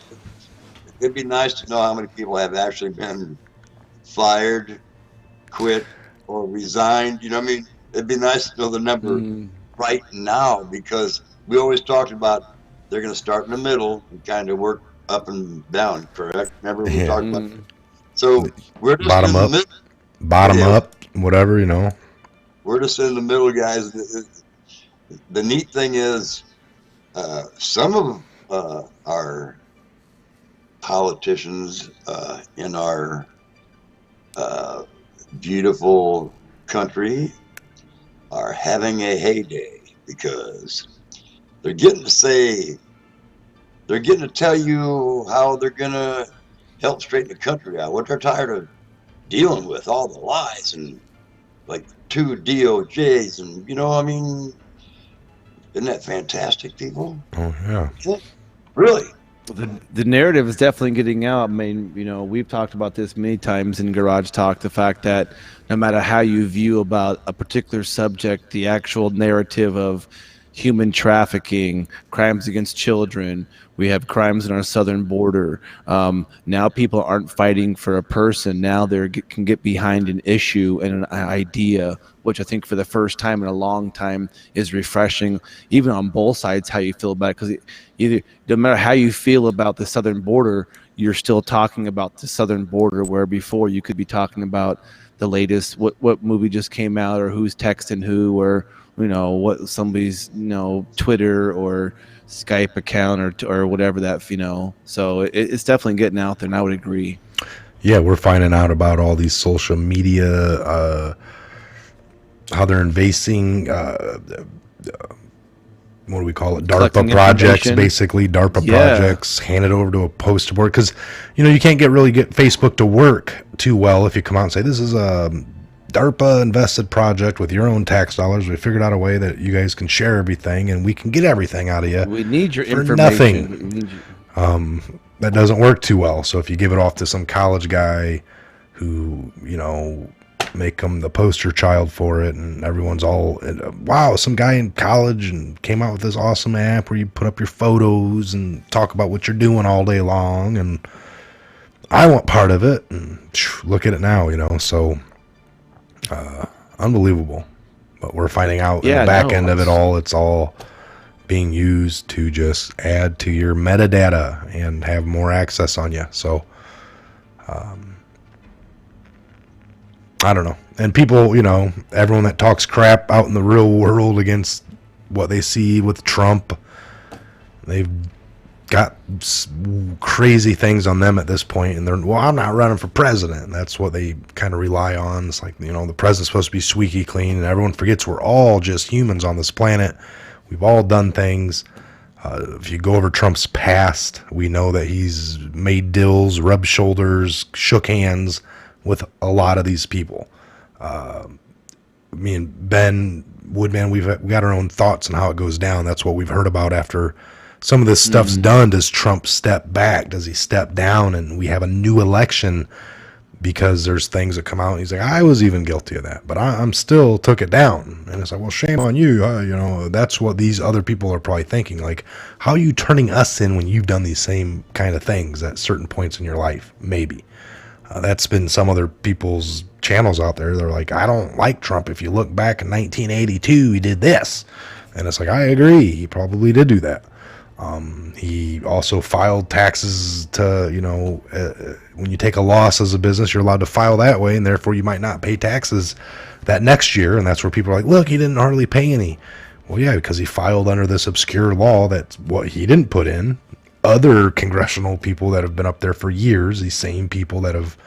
It'd be nice to know how many people have actually been fired, quit, or resigned. You know what I mean? It'd be nice to know the number right now, because we always talked about they're going to start in the middle and kind of work up and down, correct? Remember we talked about that? So we're just Bottom in up. the middle. Bottom up, whatever, We're just in the middle, guys. The neat thing is, some of our politicians in our beautiful country are having a heyday, because they're getting to tell you how they're going to help straighten the country out, what they're tired of dealing with, all the lies and like 2 DOJs, and I mean, isn't that fantastic, people? Oh, yeah. Really? The narrative is definitely getting out. I mean, we've talked about this many times in Garage Talk, the fact that no matter how you view about a particular subject, the actual narrative of human trafficking, crimes against children, we have crimes in our southern border. Now people aren't fighting for a person. Now they can get behind an issue and an idea, which I think for the first time in a long time is refreshing, even on both sides, how you feel about it. Because either, no matter how you feel about the southern border, you're still talking about the southern border, where before you could be talking about the latest, what movie just came out, or who's texting who, or what somebody's Twitter or Skype account or whatever that so it's definitely getting out there, and I would agree. Yeah, we're finding out about all these social media, how they're invading, what do we call it? Collecting DARPA projects, information. basically. DARPA projects, hand it over to a poster board. Because, you can't really get Facebook to work too well if you come out and say, this is a DARPA invested project with your own tax dollars. We figured out a way that you guys can share everything and we can get everything out of you. We need your for information. Nothing. That doesn't work too well. So if you give it off to some college guy who, make them the poster child for it, and everyone's all, wow, some guy in college and came out with this awesome app where you put up your photos and talk about what you're doing all day long, and I want part of it, and look at it now, so unbelievable. But we're finding out in the back end of it all, it's all being used to just add to your metadata and have more access on you. So I don't know. And people, everyone that talks crap out in the real world against what they see with Trump, they've got crazy things on them at this point, and well, I'm not running for president. That's what they kind of rely on. It's like, the president's supposed to be squeaky clean, and everyone forgets we're all just humans on this planet. We've all done things. If you go over Trump's past, we know that he's made deals, rubbed shoulders, shook hands with a lot of these people. Me and Ben Woodman, we got our own thoughts on how it goes down. That's what we've heard about after some of this stuff's done. Does Trump step back? Does he step down? And we have a new election because there's things that come out. And he's like, I was even guilty of that, but I'm still took it down. And it's like, well, shame on you. That's what these other people are probably thinking. Like, how are you turning us in when you've done these same kind of things at certain points in your life? Maybe. That's been some other people's channels out there. They're like, I don't like Trump. If you look back in 1982, he did this. And it's like, I agree. He probably did do that. He also filed taxes to, when you take a loss as a business, you're allowed to file that way, and therefore you might not pay taxes that next year. And that's where people are like, look, he didn't hardly pay any. Well, yeah, because he filed under this obscure law that's what he didn't put in. Other congressional people that have been up there for years, these same people that have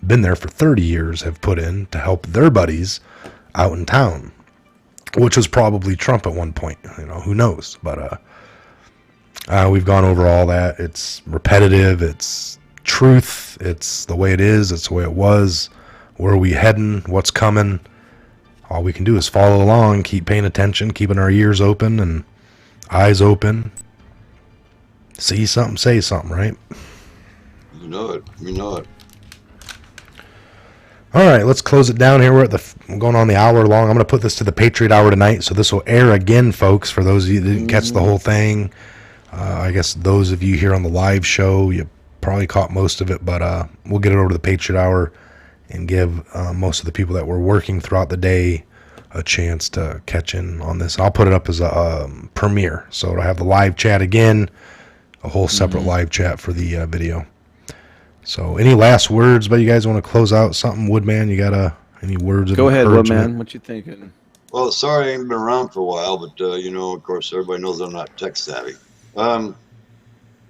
been there for 30 years, have put in to help their buddies out in town, which was probably Trump at one point. Who knows? But we've gone over all that. It's repetitive. It's truth. It's the way it is. It's the way it was. Where are we heading? What's coming? All we can do is follow along, keep paying attention, keeping our ears open and eyes open. See something, say something, right? You know it. All right, let's close it down here. We're going on the hour long. I'm going to put this to the Patriot Hour tonight, so this will air again, folks, for those of you that didn't catch the whole thing. I guess those of you here on the live show, you probably caught most of it, but we'll get it over to the Patriot Hour and give most of the people that were working throughout the day a chance to catch in on this. I'll put it up as a premiere, so it'll have the live chat again, a whole separate live chat for the video. So any last words, but you guys want to close out something? Woodman, you got any words of Go ahead, encouragement? Woodman. What you thinking? Well, sorry I ain't been around for a while, but of course, everybody knows I'm not tech savvy. I'm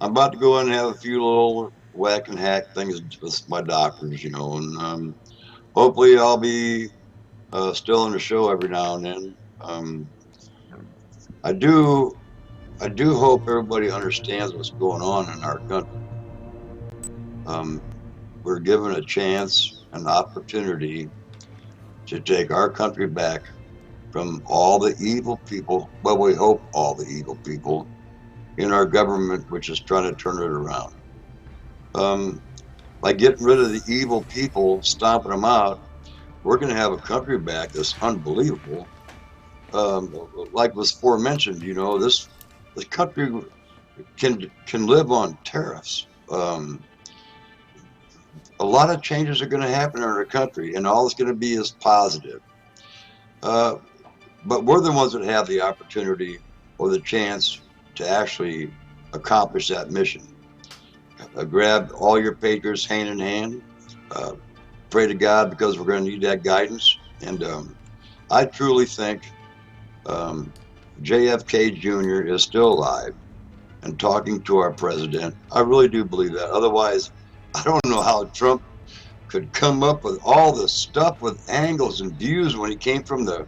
about to go in and have a few little whack and hack things with my doctors, and hopefully I'll be still on the show every now and then. I do hope everybody understands what's going on in our country. We're given a chance, an opportunity to take our country back from all the evil people, well, we hope all the evil people in our government, which is trying to turn it around. By getting rid of the evil people, stomping them out, we're going to have a country back that's unbelievable. Like was aforementioned, this country can live on tariffs. A lot of changes are going to happen in our country, and all it's going to be is positive. But we're the ones that have the opportunity or the chance to actually accomplish that mission. Grab all your patriots hand in hand. Pray to God, because we're going to need that guidance. And I truly think JFK Jr. is still alive and talking to our president. I really do believe that. Otherwise, I don't know how Trump could come up with all this stuff with angles and views when he came from the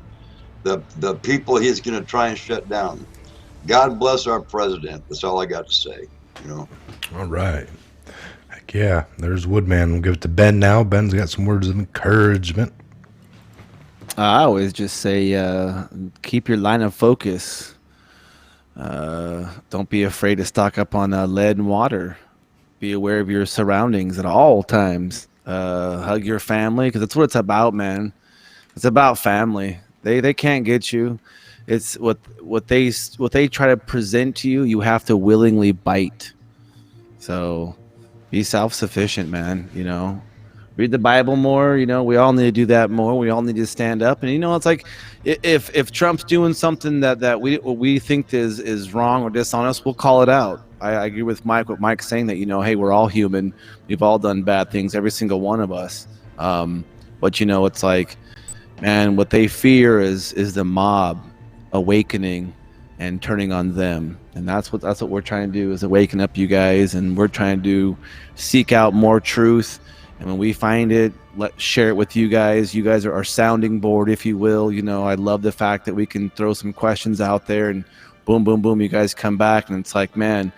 people he's going to try and shut down. God bless our president. That's all I got to say. All right. Heck yeah. There's Woodman. We'll give it to Ben now. Ben's got some words of encouragement. I always just say, keep your line of focus. Don't be afraid to stock up on lead and water. Be aware of your surroundings at all times. Hug your family, because that's what it's about, man. It's about family. They can't get you. It's what they try to present to you. You have to willingly bite. So be self-sufficient, man. Read the Bible more. We all need to do that more. We all need to stand up. And it's like, if Trump's doing something that we think is wrong or dishonest, we'll call it out. I agree with Mike. What Mike's saying, that hey, we're all human. We've all done bad things, every single one of us. But it's like, And what they fear is the mob awakening and turning on them. And that's what we're trying to do, is awaken up you guys, and we're trying to seek out more truth. And when we find it, let's share it with you guys. You guys are our sounding board, if you will. You know, I love the fact that we can throw some questions out there and boom, boom, boom, you guys come back, and it's like, man,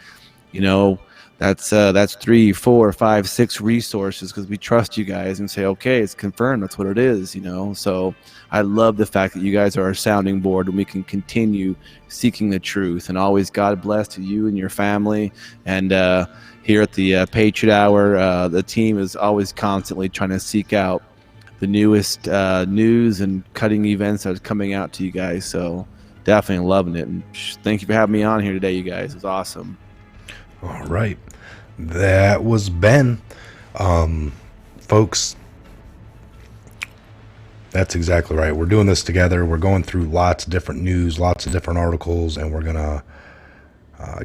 you know, that's 3, 4, 5, 6 resources, because we trust you guys and say, okay, it's confirmed, that's what it is, you know. So I love the fact that you guys are our sounding board, and we can continue seeking the truth. And always God bless to you and your family. And here at the Patriot Hour, the team is always constantly trying to seek out the newest news and cutting events that are coming out to you guys. So definitely loving it. And thank you for having me on here today, you guys. It was awesome. All right. That was Ben. Folks, that's exactly right. We're doing this together. We're going through lots of different news, lots of different articles, and we're going to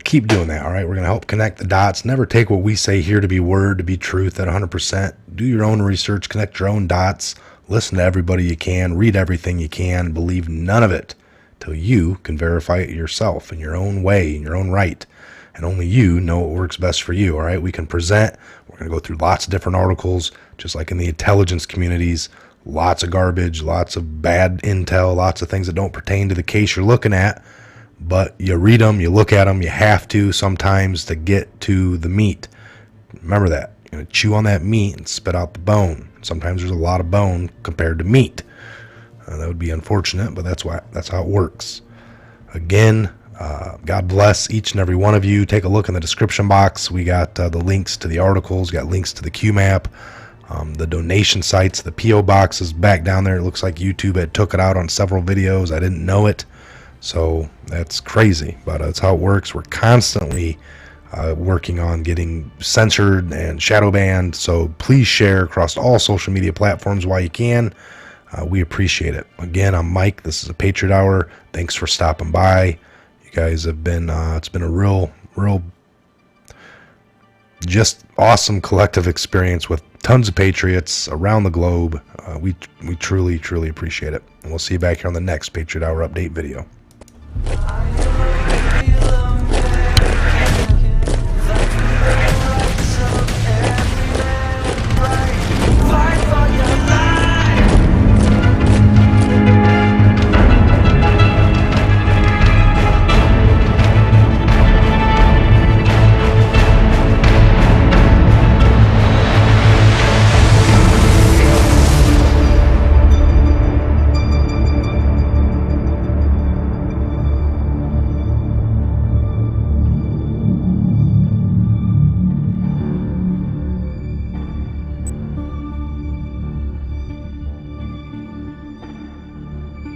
keep doing that, all right? We're going to help connect the dots. Never take what we say here to be word, to be truth at 100%. Do your own research, connect your own dots, listen to everybody you can, read everything you can, believe none of it till you can verify it yourself in your own way, in your own right. And only you know what works best for you, all right? We can present. We're going to go through lots of different articles, just like in the intelligence communities. Lots of garbage, lots of bad intel, lots of things that don't pertain to the case you're looking at. But you read them, you look at them, you have to sometimes to get to the meat. Remember that. You're going to chew on that meat and spit out the bone. Sometimes there's a lot of bone compared to meat. That would be unfortunate, but that's how it works. Again, God bless each and every one of you. Take a look in the description box. We got the links to the articles, got links to the QMAP, the donation sites, the P.O. box is back down there. It looks like YouTube had took it out on several videos. I didn't know it. So that's crazy, but that's how it works. We're constantly working on getting censored and shadow banned. So please share across all social media platforms while you can. We appreciate it. Again, I'm Mike. This is a Patriot Hour. Thanks for stopping by. You guys have been, it's been a real, just awesome collective experience with tons of Patriots around the globe. We truly, truly appreciate it. And we'll see you back here on the next Patriot Hour update video.